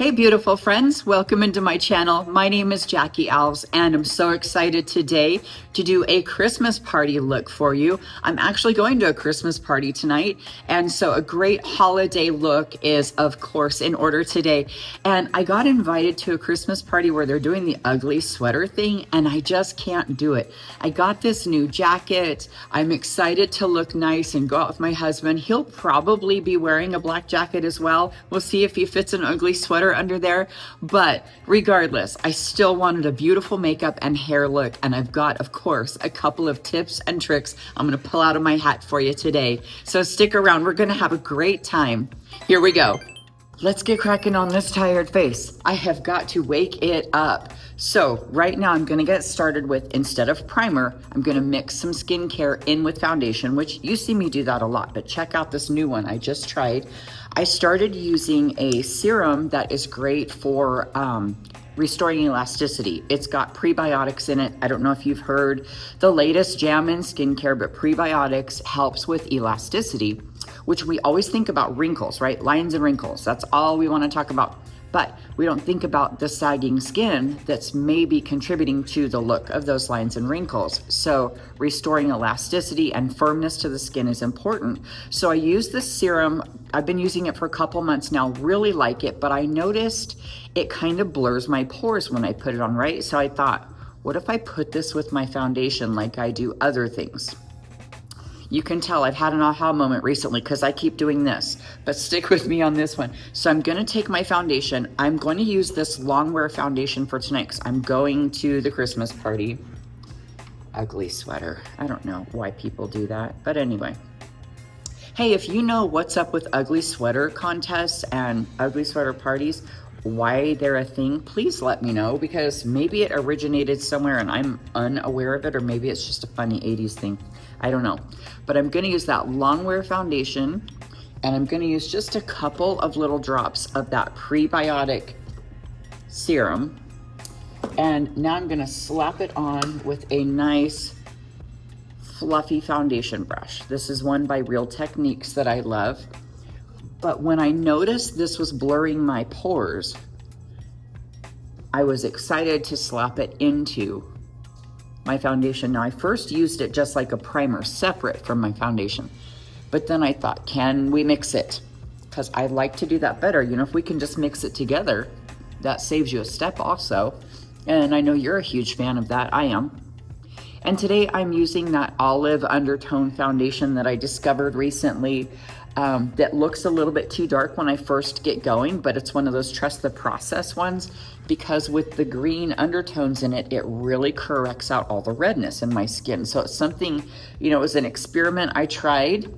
Hey beautiful friends, welcome into my channel. My name is Jackie Alves and I'm so excited today to do a Christmas party look for you. I'm actually going to a Christmas party tonight, and so a great holiday look is of course in order today. And I got invited to a Christmas party where they're doing the ugly sweater thing and I just can't do it. I got this new jacket. I'm excited to look nice and go out with my husband. He'll probably be wearing a black jacket as well. We'll see if he fits an ugly sweater under there, but regardless, I still wanted a beautiful makeup and hair look, and I've got, of course, a couple of tips and tricks I'm going to pull out of my hat for you today. So stick around. We're going to have a great time. Here we go. Let's get cracking on this tired face. I have got to wake it up. So right now I'm gonna get started with, instead of primer, I'm gonna mix some skincare in with foundation, which you see me do that a lot, but check out this new one I just tried. I started using a serum that is great for restoring elasticity. It's got prebiotics in it. I don't know if you've heard the latest jam in skincare, but prebiotics helps with elasticity, which we always think about wrinkles, right? Lines and wrinkles. That's all we want to talk about. But we don't think about the sagging skin that's maybe contributing to the look of those lines and wrinkles. So restoring elasticity and firmness to the skin is important. So I use this serum. I've been using it for a couple months now, really like it, but I noticed it kind of blurs my pores when I put it on, right? So I thought, what if I put this with my foundation like I do other things? You can tell I've had an aha moment recently because I keep doing this, but stick with me on this one. So I'm gonna take my foundation. I'm going to use this long wear foundation for tonight because I'm going to the Christmas party. Ugly sweater. I don't know why people do that, but anyway. Hey, if you know what's up with ugly sweater contests and ugly sweater parties, why they're a thing, please let me know, because maybe it originated somewhere and I'm unaware of it, or maybe it's just a funny 80s thing. I don't know. But I'm going to use that long wear foundation, and I'm going to use just a couple of little drops of that prebiotic serum. And now I'm going to slap it on with a nice fluffy foundation brush. This is one by Real Techniques that I love. But when I noticed this was blurring my pores, I was excited to slap it into my foundation. Now I first used it just like a primer separate from my foundation, but then I thought, can we mix it? Because I like to do that better. You know, if we can just mix it together, that saves you a step also. And I know you're a huge fan of that. I am. And today I'm using that olive undertone foundation that I discovered recently, that looks a little bit too dark when I first get going, but it's one of those trust the process ones, because with the green undertones in it, it really corrects out all the redness in my skin. So it's something, you know, it was an experiment I tried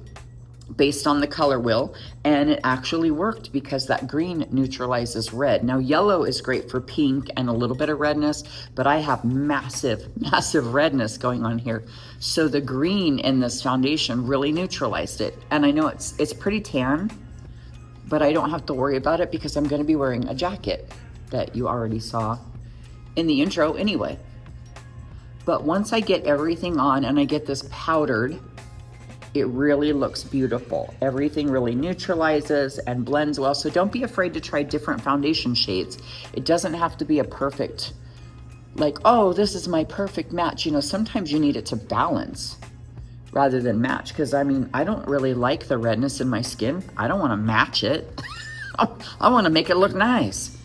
based on the color wheel, and it actually worked because that green neutralizes red. Now yellow is great for pink and a little bit of redness, but I have massive redness going on here. So the green in this foundation really neutralized it. And I know it's pretty tan, but I don't have to worry about it because I'm going to be wearing a jacket that you already saw in the intro anyway. But once I get everything on and I get this powdered, it really looks beautiful. Everything really neutralizes and blends well. So don't be afraid to try different foundation shades. It doesn't have to be a perfect, like, oh, this is my perfect match. You know, sometimes you need it to balance rather than match. Because I mean, I don't really like the redness in my skin. I don't want to match it. I want to make it look nice.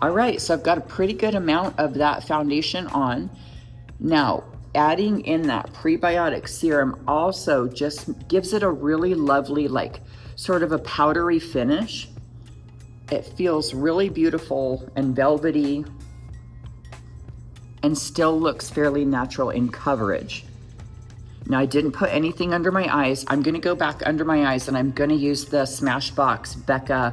All right, so I've got a pretty good amount of that foundation on. Now, adding in that prebiotic serum also just gives it a really lovely, like sort of a powdery finish. It feels really beautiful and velvety and still looks fairly natural in coverage. Now I didn't put anything under my eyes. I'm gonna go back under my eyes and I'm gonna use the Smashbox Becca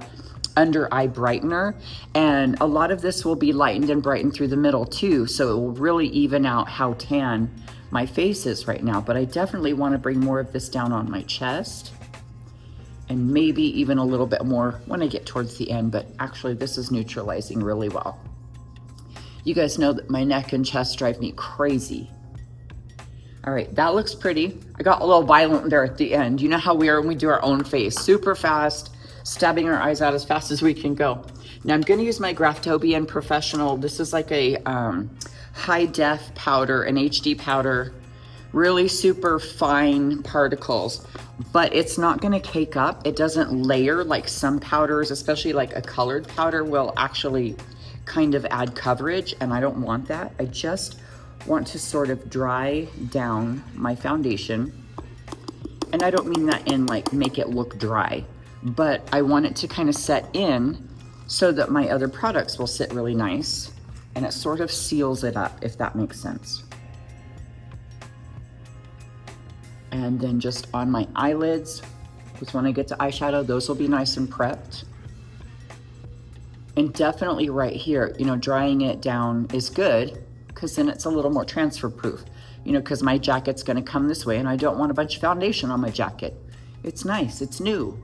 under eye brightener, and a lot of this will be lightened and brightened through the middle too, so it will really even out how tan my face is right now. But I definitely want to bring more of this down on my chest, and maybe even a little bit more when I get towards the end, but actually this is neutralizing really well. You guys know that my neck and chest drive me crazy. All right, that looks pretty. I got a little violent there at the end. You know how we are when we do our own face, super fast, stabbing our eyes out as fast as we can go. Now I'm going to use my Graftobian Professional. This is like a high def powder, an HD powder, really super fine particles, but it's not going to cake up. It doesn't layer like some powders, especially like a colored powder will actually kind of add coverage, and I don't want that. I just want to sort of dry down my foundation. And I don't mean that in like make it look dry, but I want it to kind of set in so that my other products will sit really nice, and it sort of seals it up, if that makes sense. And then just on my eyelids, because when I get to eyeshadow, those will be nice and prepped. And definitely right here, you know, drying it down is good, because then it's a little more transfer proof. You know, because my jacket's gonna come this way and I don't want a bunch of foundation on my jacket. It's nice, it's new.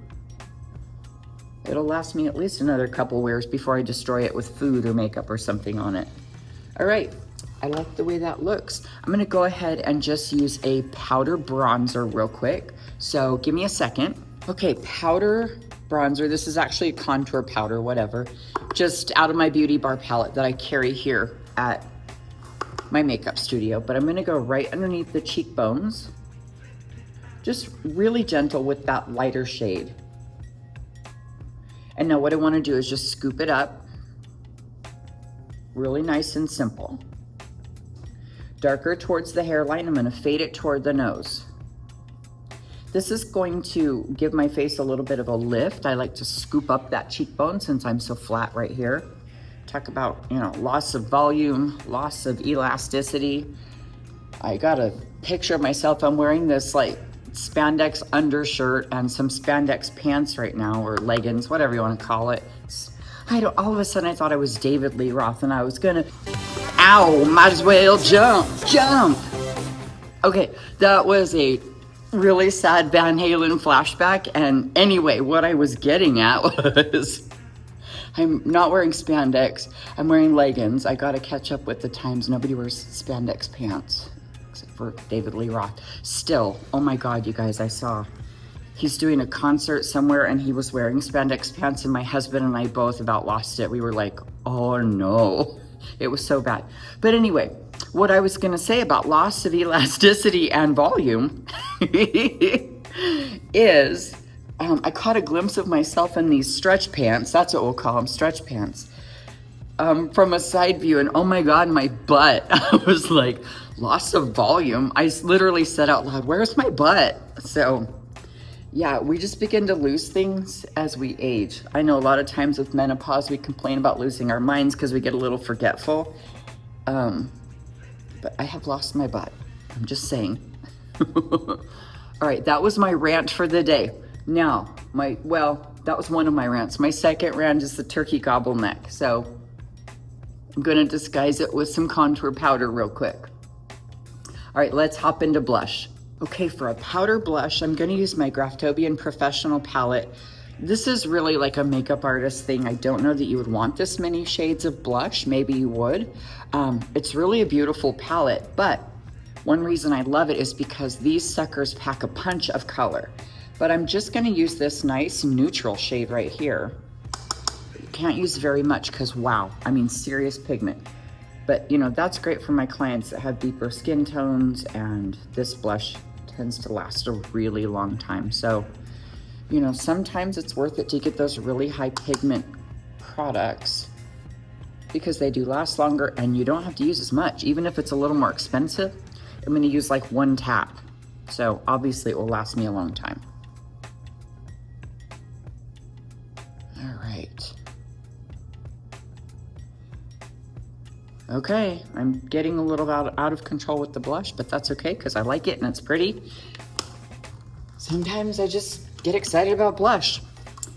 It'll last me at least another couple wears before I destroy it with food or makeup or something on it. All right, I like the way that looks. I'm gonna go ahead and just use a powder bronzer real quick. So give me a second. Okay, powder bronzer. This is actually a contour powder, whatever. Just out of my Beauty Bar palette that I carry here at my makeup studio. But I'm gonna go right underneath the cheekbones. Just really gentle with that lighter shade. And now what I wanna do is just scoop it up. Really nice and simple. Darker towards the hairline, I'm gonna fade it toward the nose. This is going to give my face a little bit of a lift. I like to scoop up that cheekbone since I'm so flat right here. Talk about, you know, loss of volume, loss of elasticity. I got a picture of myself. I'm wearing this like spandex undershirt and some spandex pants right now, or leggings, whatever you want to call it. All of a sudden I thought I was David Lee Roth and I was gonna, ow, might as well jump. Okay, that was a really sad Van Halen flashback. And anyway, what I was getting at was, I'm not wearing spandex, I'm wearing leggings. I gotta catch up with the times. Nobody wears spandex pants, except for David Lee Roth. Still, oh my God, you guys, I saw he's doing a concert somewhere and he was wearing spandex pants, and my husband and I both about lost it. We were like, oh no, it was so bad. But anyway, what I was gonna say about loss of elasticity and volume is, I caught a glimpse of myself in these stretch pants. That's what we'll call them, stretch pants. From a side view, and oh my God, my butt. I was like, loss of volume. I literally said out loud, where's my butt? So yeah, we just begin to lose things as we age. I know a lot of times with menopause, we complain about losing our minds because we get a little forgetful. But I have lost my butt. I'm just saying. All right, that was my rant for the day. Now, that was one of my rants. My second rant is the turkey gobble neck. So I'm gonna disguise it with some contour powder real quick. All right, let's hop into blush. Okay, for a powder blush, I'm gonna use my Graftobian Professional palette. This is really like a makeup artist thing. I don't know that you would want this many shades of blush. Maybe you would. It's really a beautiful palette, but one reason I love it is because these suckers pack a punch of color. But I'm just gonna use this nice neutral shade right here. You can't use very much because wow, I mean serious pigment. But you know, that's great for my clients that have deeper skin tones, and this blush tends to last a really long time. So, you know, sometimes it's worth it to get those really high pigment products because they do last longer and you don't have to use as much. Even if it's a little more expensive, I'm gonna use like one tap. So obviously it will last me a long time. All right. Okay, I'm getting a little out of control with the blush, but that's okay because I like it and it's pretty. Sometimes I just get excited about blush.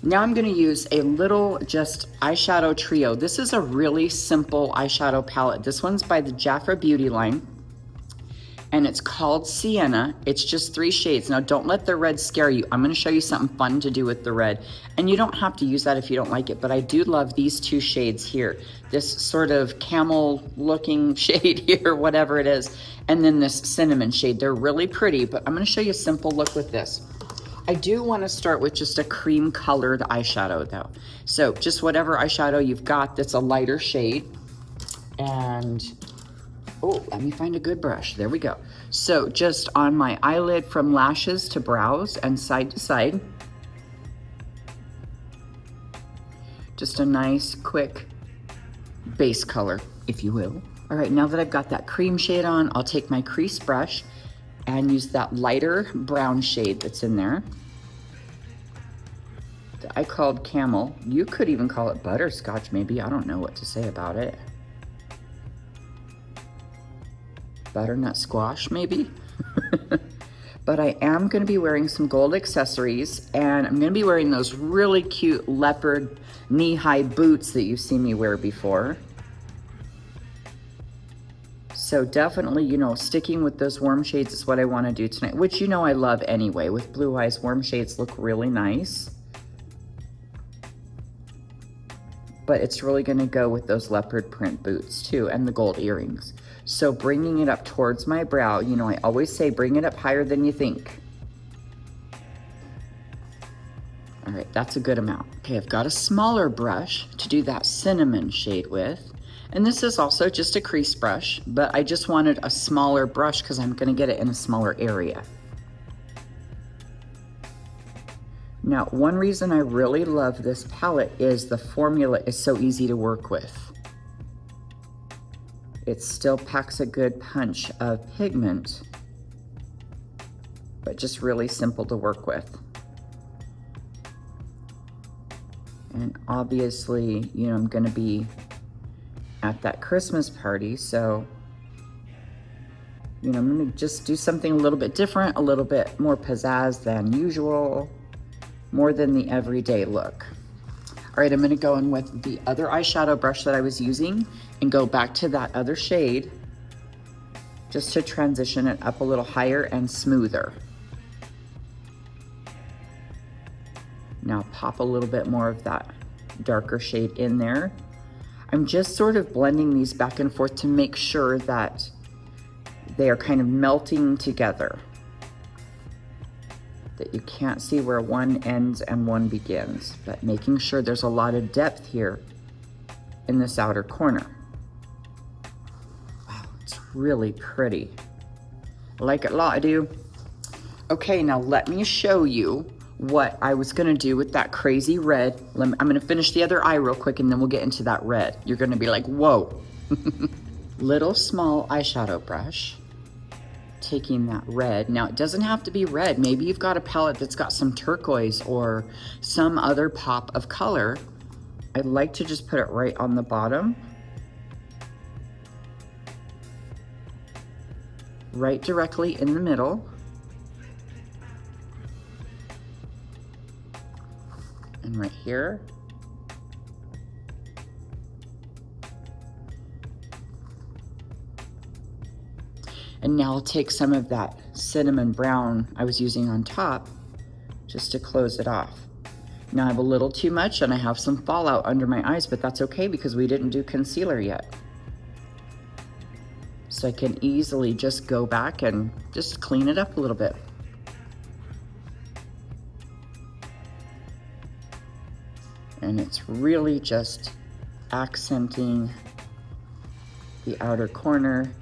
Now I'm gonna use a little just eyeshadow trio. This is a really simple eyeshadow palette. This one's by the Jafra Beauty line, and it's called Sienna. It's just 3 shades. Now don't let the red scare you. I'm gonna show you something fun to do with the red. And you don't have to use that if you don't like it, but I do love these 2 shades here. This sort of camel looking shade here, whatever it is, and then this cinnamon shade. They're really pretty, but I'm gonna show you a simple look with this. I do want to start with just a cream colored eyeshadow though. So just whatever eyeshadow you've got that's a lighter shade. And, oh, let me find a good brush. There we go. So just on my eyelid from lashes to brows and side to side. Just a nice, quick base color, if you will. All right, now that I've got that cream shade on, I'll take my crease brush and use that lighter brown shade that's in there. That I called Camel. You could even call it Butterscotch, maybe. I don't know what to say about it. Butternut squash, maybe. But I am going to be wearing some gold accessories, and I'm going to be wearing those really cute leopard knee-high boots that you've seen me wear before. So definitely, you know, sticking with those warm shades is what I want to do tonight, which you know I love anyway. With blue eyes, warm shades look really nice. But it's really going to go with those leopard print boots too, and the gold earrings. So bringing it up towards my brow, you know, I always say bring it up higher than you think. All right, that's a good amount. Okay, I've got a smaller brush to do that cinnamon shade with. And this is also just a crease brush, but I just wanted a smaller brush because I'm going to get it in a smaller area. Now, one reason I really love this palette is the formula is so easy to work with. It still packs a good punch of pigment, but just really simple to work with. And obviously, you know, I'm going to be at that Christmas party, so, you know, I'm going to just do something a little bit different, a little bit more pizzazz than usual, more than the everyday look. All right, I'm going to go in with the other eyeshadow brush that I was using and go back to that other shade just to transition it up a little higher and smoother. Now pop a little bit more of that darker shade in there. I'm just sort of blending these back and forth to make sure that they are kind of melting together, that you can't see where one ends and one begins, but making sure there's a lot of depth here in this outer corner. Wow, it's really pretty. I like it a lot, I do. Okay, now let me show you what I was gonna do with that crazy red. I'm gonna finish the other eye real quick and then we'll get into that red. You're gonna be like, whoa. Little small eyeshadow brush. Taking that red. Now it doesn't have to be red. Maybe you've got a palette that's got some turquoise or some other pop of color. I like to just put it right on the bottom. Right directly in the middle. And right here. And now I'll take some of that cinnamon brown I was using on top just to close it off. Now I have a little too much and I have some fallout under my eyes, but that's okay because we didn't do concealer yet. So I can easily just go back and just clean it up a little bit. And it's really just accenting the outer corner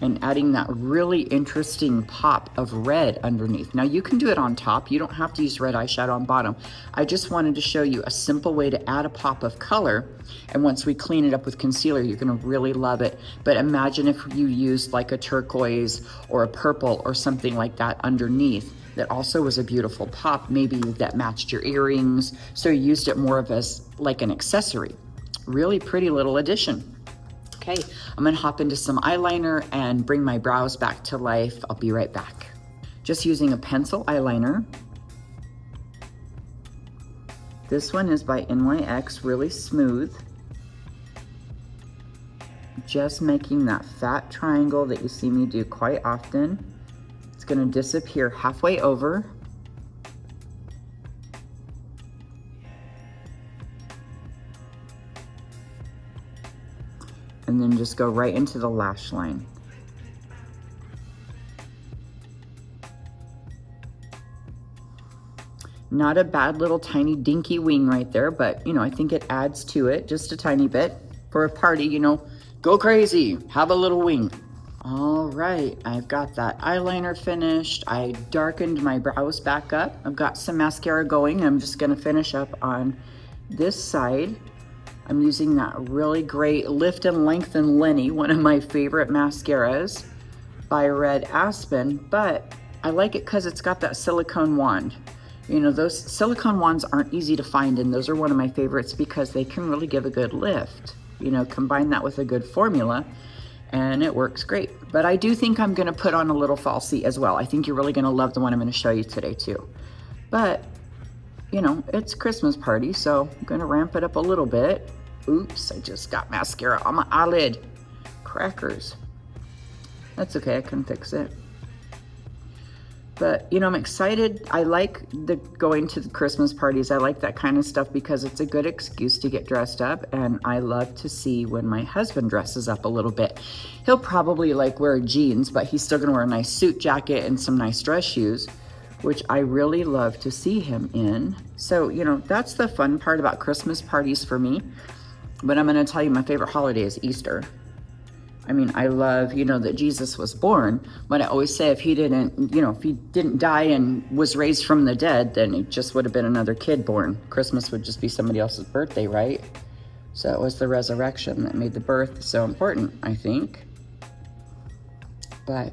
and adding that really interesting pop of red underneath. Now you can do it on top. You don't have to use red eyeshadow on bottom. I just wanted to show you a simple way to add a pop of color. And once we clean it up with concealer, you're gonna really love it. But imagine if you used like a turquoise or a purple or something like that underneath that also was a beautiful pop, maybe that matched your earrings. So you used it more of as like an accessory. Really pretty little addition. Okay, I'm gonna hop into some eyeliner and bring my brows back to life. I'll be right back. Just using a pencil eyeliner. This one is by NYX, really smooth. Just making that fat triangle that you see me do quite often. It's gonna disappear halfway over. And then just go right into the lash line. Not a bad little tiny dinky wing right there, but you know, I think it adds to it just a tiny bit. For a party, you know, go crazy, have a little wing. All right, I've got that eyeliner finished. I darkened my brows back up. I've got some mascara going. I'm just gonna finish up on this side. I'm using that really great Lift and Lengthen Lennie, one of my favorite mascaras by Red Aspen, but I like it because it's got that silicone wand. You know, those silicone wands aren't easy to find, and those are one of my favorites because they can really give a good lift. You know, combine that with a good formula and it works great. But I do think I'm gonna put on a little falsie as well. I think you're really gonna love the one I'm gonna show you today too. But, you know, it's Christmas party, so I'm gonna ramp it up a little bit. Oops, I just got mascara on my eyelid. Crackers. That's okay, I can fix it. But, you know, I'm excited. I like going to the Christmas parties. I like that kind of stuff because it's a good excuse to get dressed up. And I love to see when my husband dresses up a little bit. He'll probably like wear jeans, but he's still gonna wear a nice suit jacket and some nice dress shoes, which I really love to see him in. So, you know, that's the fun part about Christmas parties for me. But I'm gonna tell you my favorite holiday is Easter. I mean, I love, you know, that Jesus was born, but I always say if he didn't, you know, if he didn't die and was raised from the dead, then it just would have been another kid born. Christmas would just be somebody else's birthday, right? So it was the resurrection that made the birth so important, I think. But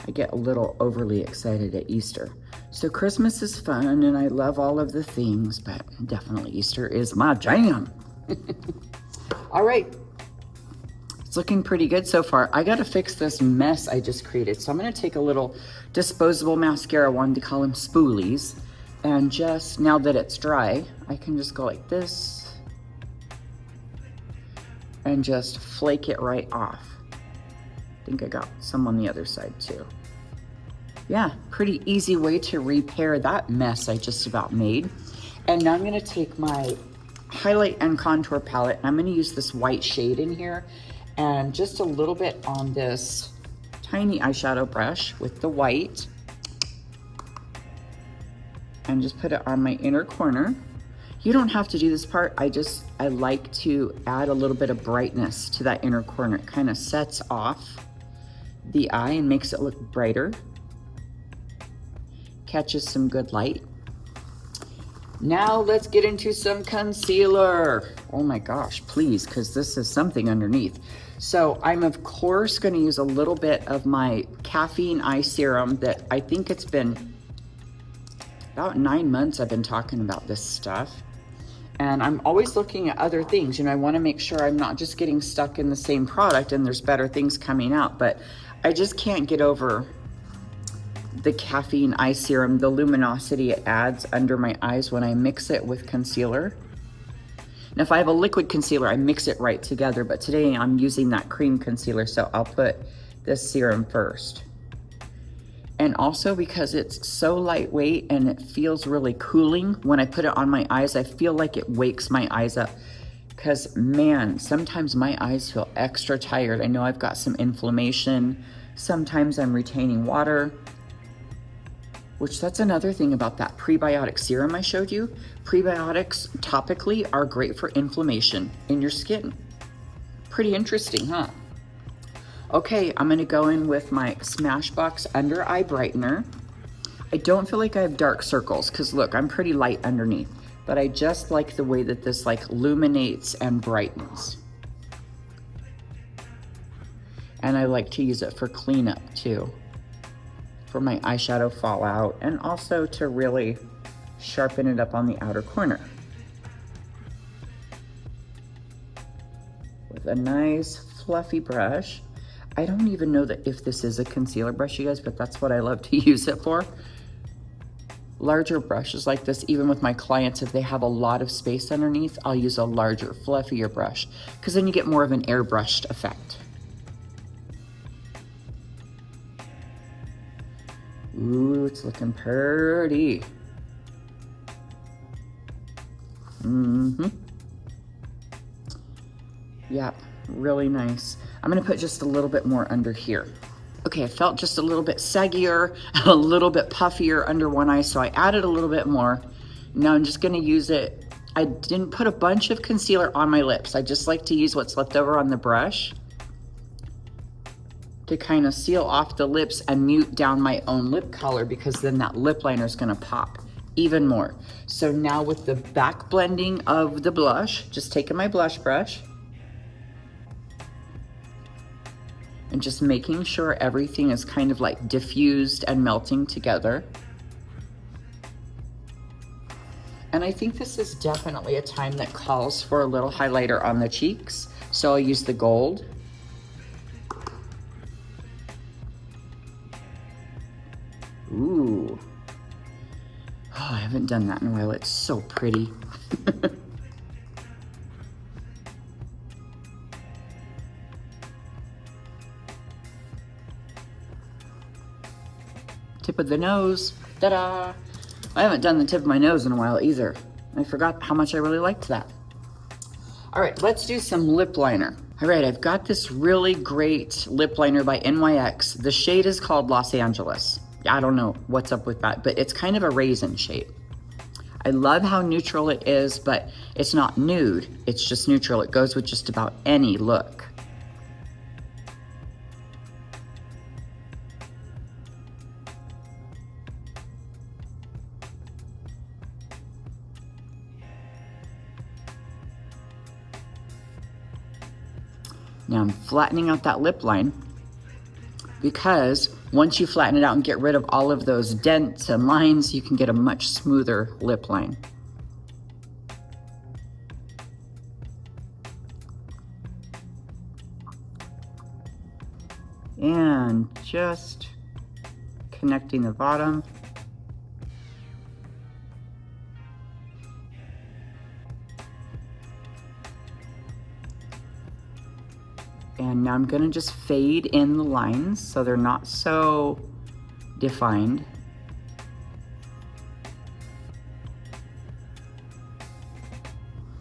I get a little overly excited at Easter. So Christmas is fun and I love all of the things, but definitely Easter is my jam. All right. It's looking pretty good so far. I gotta fix this mess I just created. So I'm gonna take a little disposable mascara, one to call them spoolies, and just, now that it's dry, I can just go like this and just flake it right off. I think I got some on the other side too. Yeah, pretty easy way to repair that mess I just about made. And now I'm gonna take my highlight and contour palette, and I'm gonna use this white shade in here and just a little bit on this tiny eyeshadow brush with the white, and just put it on my inner corner. You don't have to do this part. I like to add a little bit of brightness to that inner corner. It kind of sets off the eye and makes it look brighter. Catches some good light. Now let's get into some concealer. Oh my gosh, please, because this is something underneath. So I'm of course gonna use a little bit of my Caffeine eye serum that I think it's been about 9 months I've been talking about this stuff. And I'm always looking at other things. You know, I wanna make sure I'm not just getting stuck in the same product and there's better things coming out, but I just can't get over the Caffeine eye serum, the luminosity it adds under my eyes when I mix it with concealer. Now, if I have a liquid concealer, I mix it right together, but today I'm using that cream concealer, so I'll put this serum first. And also because it's so lightweight and it feels really cooling, when I put it on my eyes, I feel like it wakes my eyes up. Because man, sometimes my eyes feel extra tired. I know I've got some inflammation. Sometimes I'm retaining water. Which that's another thing about that prebiotic serum I showed you. Prebiotics topically are great for inflammation in your skin. Pretty interesting, huh? Okay, I'm gonna go in with my Smashbox Under Eye Brightener. I don't feel like I have dark circles because look, I'm pretty light underneath, but I just like the way that this like illuminates and brightens. And I like to use it for cleanup too, for my eyeshadow fallout, and also to really sharpen it up on the outer corner. With a nice fluffy brush. I don't even know that if this is a concealer brush, you guys, but that's what I love to use it for. Larger brushes like this, even with my clients, if they have a lot of space underneath, I'll use a larger, fluffier brush, because then you get more of an airbrushed effect. Ooh, it's looking pretty. Yeah, really nice. I'm gonna put just a little bit more under here. Okay, it felt just a little bit saggier, a little bit puffier under one eye, so I added a little bit more. Now I'm just gonna use it. I didn't put a bunch of concealer on my lips. I just like to use what's left over on the brush to kind of seal off the lips and mute down my own lip color, because then that lip liner is gonna pop even more. So now with the back blending of the blush, just taking my blush brush and just making sure everything is kind of like diffused and melting together. And I think this is definitely a time that calls for a little highlighter on the cheeks. So I'll use the gold. Ooh. Oh, I haven't done that in a while. It's so pretty. Tip of the nose. Ta-da! I haven't done the tip of my nose in a while either. I forgot how much I really liked that. All right, let's do some lip liner. All right, I've got this really great lip liner by NYX. The shade is called Los Angeles. I don't know what's up with that, but it's kind of a raisin shade. I love how neutral it is, but it's not nude. It's just neutral. It goes with just about any look. Now I'm flattening out that lip line, because once you flatten it out and get rid of all of those dents and lines, you can get a much smoother lip line. And just connecting the bottom. And now I'm gonna just fade in the lines so they're not so defined.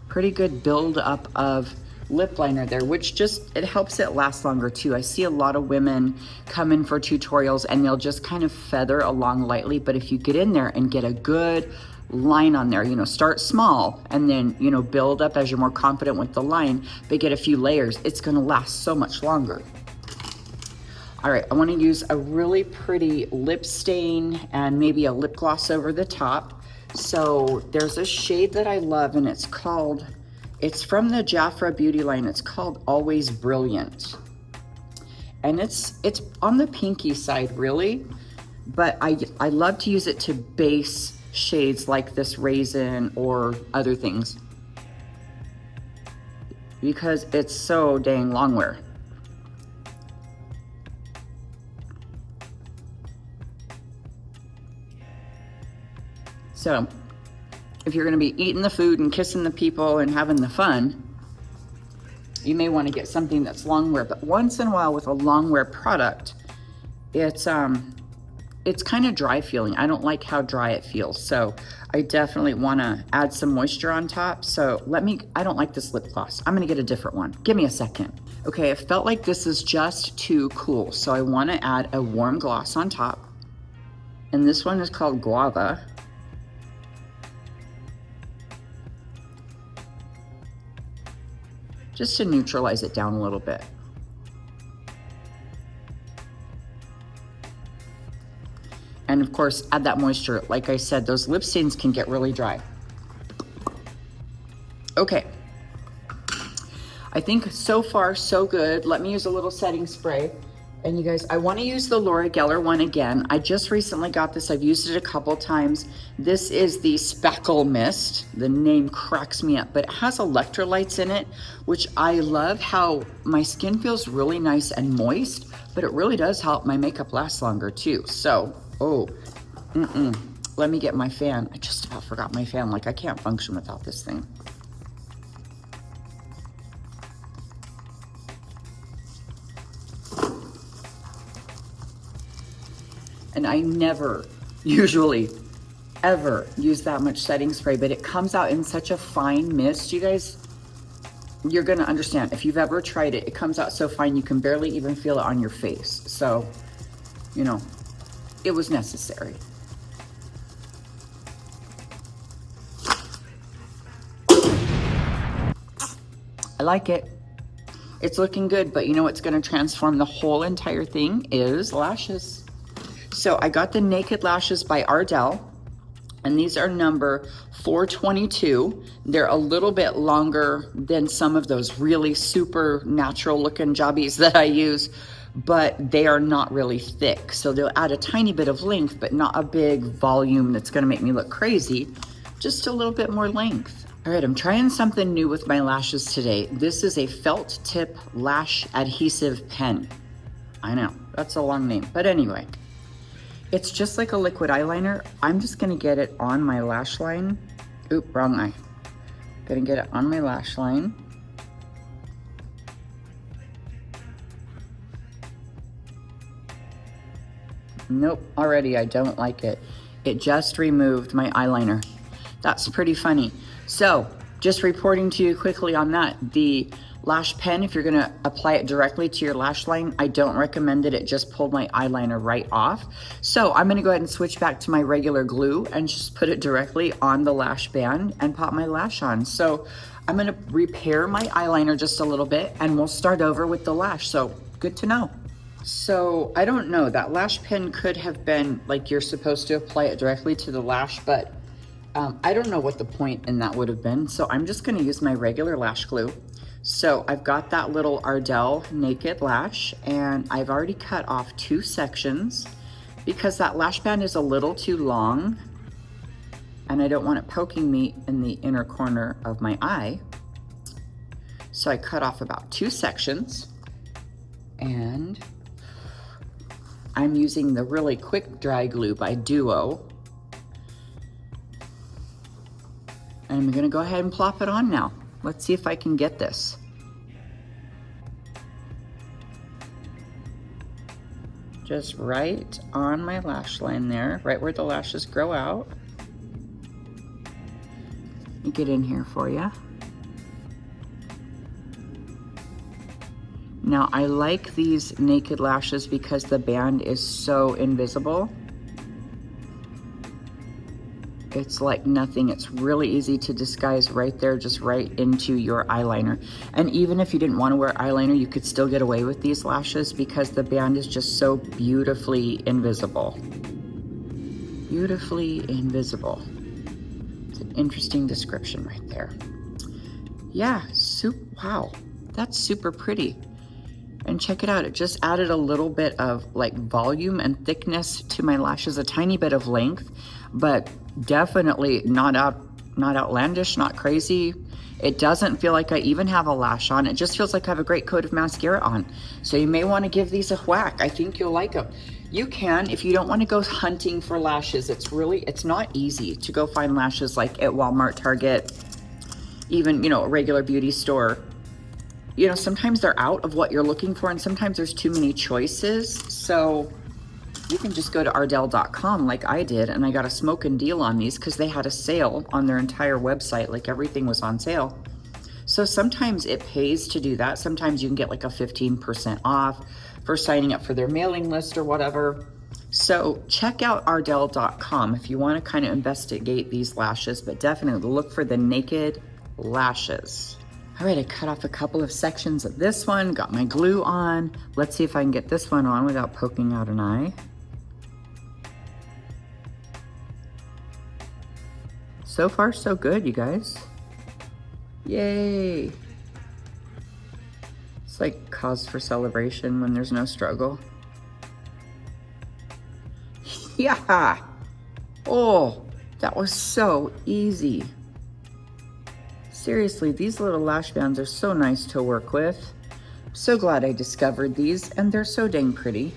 Pretty good build up of lip liner there, which just, it helps it last longer too. I see a lot of women come in for tutorials and they'll just kind of feather along lightly, but if you get in there and get a good line on there, you know, start small and then, you know, build up as you're more confident with the line, but get a few layers, it's gonna last so much longer. All right, I wanna use a really pretty lip stain and maybe a lip gloss over the top. So there's a shade that I love and it's from the Jafra beauty line. It's called Always Brilliant. And it's on the pinky side really, but I love to use it to base shades like this raisin or other things, because it's so dang long wear. So if you're going to be eating the food and kissing the people and having the fun, you may want to get something that's long wear. But once in a while with a long wear product, it's kind of dry feeling. I don't like how dry it feels. So I definitely want to add some moisture on top. So I don't like this lip gloss. I'm going to get a different one. Give me a second. Okay, it felt like this is just too cool. So I want to add a warm gloss on top. And this one is called Guava. Just to neutralize it down a little bit. And of course, add that moisture. Like I said, those lip stains can get really dry. Okay. I think so far, so good. Let me use a little setting spray. And you guys, I want to use the Laura Geller one again. I just recently got this. I've used it a couple times. This is the Spackle Mist. The name cracks me up, but it has electrolytes in it, which I love how my skin feels really nice and moist, but it really does help my makeup last longer too. So, let me get my fan. I just about forgot my fan. Like I can't function without this thing. And I never, usually, ever use that much setting spray, but it comes out in such a fine mist. You guys, you're gonna understand. If you've ever tried it, it comes out so fine you can barely even feel it on your face. So you know, it was necessary. I like it. It's looking good, but you know what's gonna transform the whole entire thing is lashes. So I got the Naked Lashes by Ardell, and these are number 422. They're a little bit longer than some of those really super natural looking jobbies that I use, but they are not really thick. So they'll add a tiny bit of length, but not a big volume that's gonna make me look crazy, just a little bit more length. All right, I'm trying something new with my lashes today. This is a felt tip lash adhesive pen. I know, that's a long name, but anyway. It's just like a liquid eyeliner. I'm just gonna get it on my lash line. Oop, wrong eye. Gonna get it on my lash line. Nope, already I don't like it. It just removed my eyeliner. That's pretty funny. So, just reporting to you quickly on that, the lash pen, if you're gonna apply it directly to your lash line, I don't recommend it. It just pulled my eyeliner right off. So I'm gonna go ahead and switch back to my regular glue and just put it directly on the lash band and pop my lash on. So I'm gonna repair my eyeliner just a little bit and we'll start over with the lash. So good to know. So I don't know, that lash pen could have been like you're supposed to apply it directly to the lash, but I don't know what the point in that would have been. So I'm just gonna use my regular lash glue. So I've got that little Ardell Naked Lash, and I've already cut off 2 sections because that lash band is a little too long and I don't want it poking me in the inner corner of my eye. So I cut off about 2 sections, and I'm using the really quick dry glue by Duo. And I'm gonna go ahead and plop it on now. Let's see if I can get this. Just right on my lash line there, right where the lashes grow out. Let me get in here for you. Now I like these Naked Lashes because the band is so invisible. It's like nothing. It's really easy to disguise right there, just right into your eyeliner. And even if you didn't want to wear eyeliner, you could still get away with these lashes because the band is just so beautifully invisible. Beautifully invisible. It's an interesting description right there. Yeah, wow, that's super pretty. And check it out, it just added a little bit of like volume and thickness to my lashes, a tiny bit of length, but definitely not outlandish, not crazy. It doesn't feel like I even have a lash on. It just feels like I have a great coat of mascara on. So you may want to give these a whack. I think you'll like them. You can, if you don't want to go hunting for lashes. It's not easy to go find lashes like at Walmart, Target, even, you know, a regular beauty store. You know, sometimes they're out of what you're looking for and sometimes there's too many choices. So you can just go to ardell.com like I did, and I got a smoking deal on these because they had a sale on their entire website, like everything was on sale. So sometimes it pays to do that. Sometimes you can get like a 15% off for signing up for their mailing list or whatever. So check out ardell.com if you want to kind of investigate these lashes, but definitely look for the Naked Lashes. All right, I cut off a couple of sections of this one, got my glue on. Let's see if I can get this one on without poking out an eye. So far, so good, you guys. Yay. It's like cause for celebration when there's no struggle. Yeah. Oh, that was so easy. Seriously, these little lash bands are so nice to work with. I'm so glad I discovered these, and they're so dang pretty.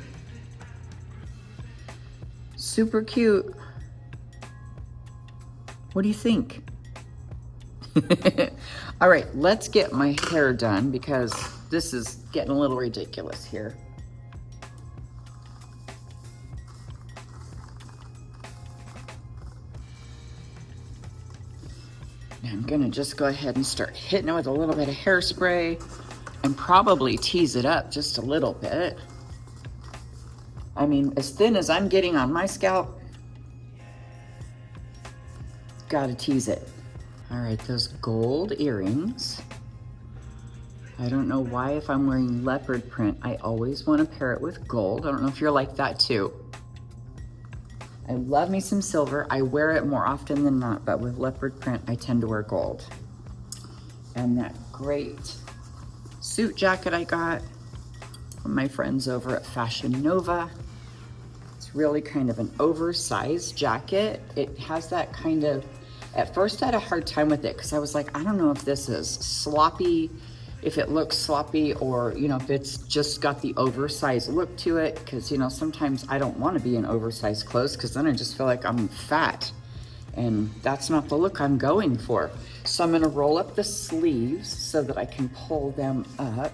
Super cute. What do you think? All right, let's get my hair done because this is getting a little ridiculous here. I'm gonna just go ahead and start hitting it with a little bit of hairspray and probably tease it up just a little bit. I mean, as thin as I'm getting on my scalp, gotta tease it. All right, those gold earrings. I don't know why if I'm wearing leopard print, I always want to pair it with gold. I don't know if you're like that too. I love me some silver. I wear it more often than not, but with leopard print, I tend to wear gold. And that great suit jacket I got from my friends over at Fashion Nova. It's really kind of an oversized jacket. It has that kind of, at first I had a hard time with it because I was like, I don't know if this is sloppy, if it looks sloppy, or, you know, if it's just got the oversized look to it. Because, you know, sometimes I don't want to be in oversized clothes because then I just feel like I'm fat. And that's not the look I'm going for. So I'm going to roll up the sleeves so that I can pull them up.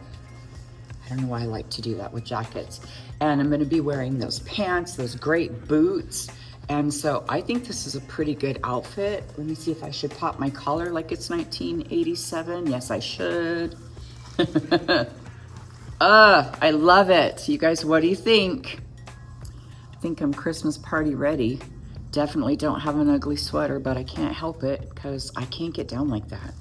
I don't know why I like to do that with jackets. And I'm going to be wearing those pants, those great boots. And so I think this is a pretty good outfit. Let me see if I should pop my collar like it's 1987. Yes, I should. I love it. You guys, what do you think? I think I'm Christmas party ready. Definitely don't have an ugly sweater, but I can't help it because I can't get down like that.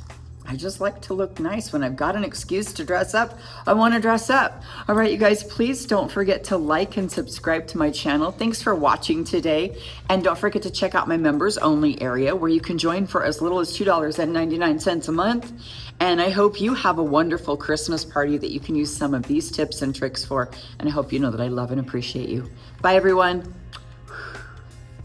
I just like to look nice. When I've got an excuse to dress up, I want to dress up. All right, you guys, please don't forget to like and subscribe to my channel. Thanks for watching today. And don't forget to check out my members only area where you can join for as little as $2.99 a month. And I hope you have a wonderful Christmas party that you can use some of these tips and tricks for. And I hope you know that I love and appreciate you. Bye, everyone.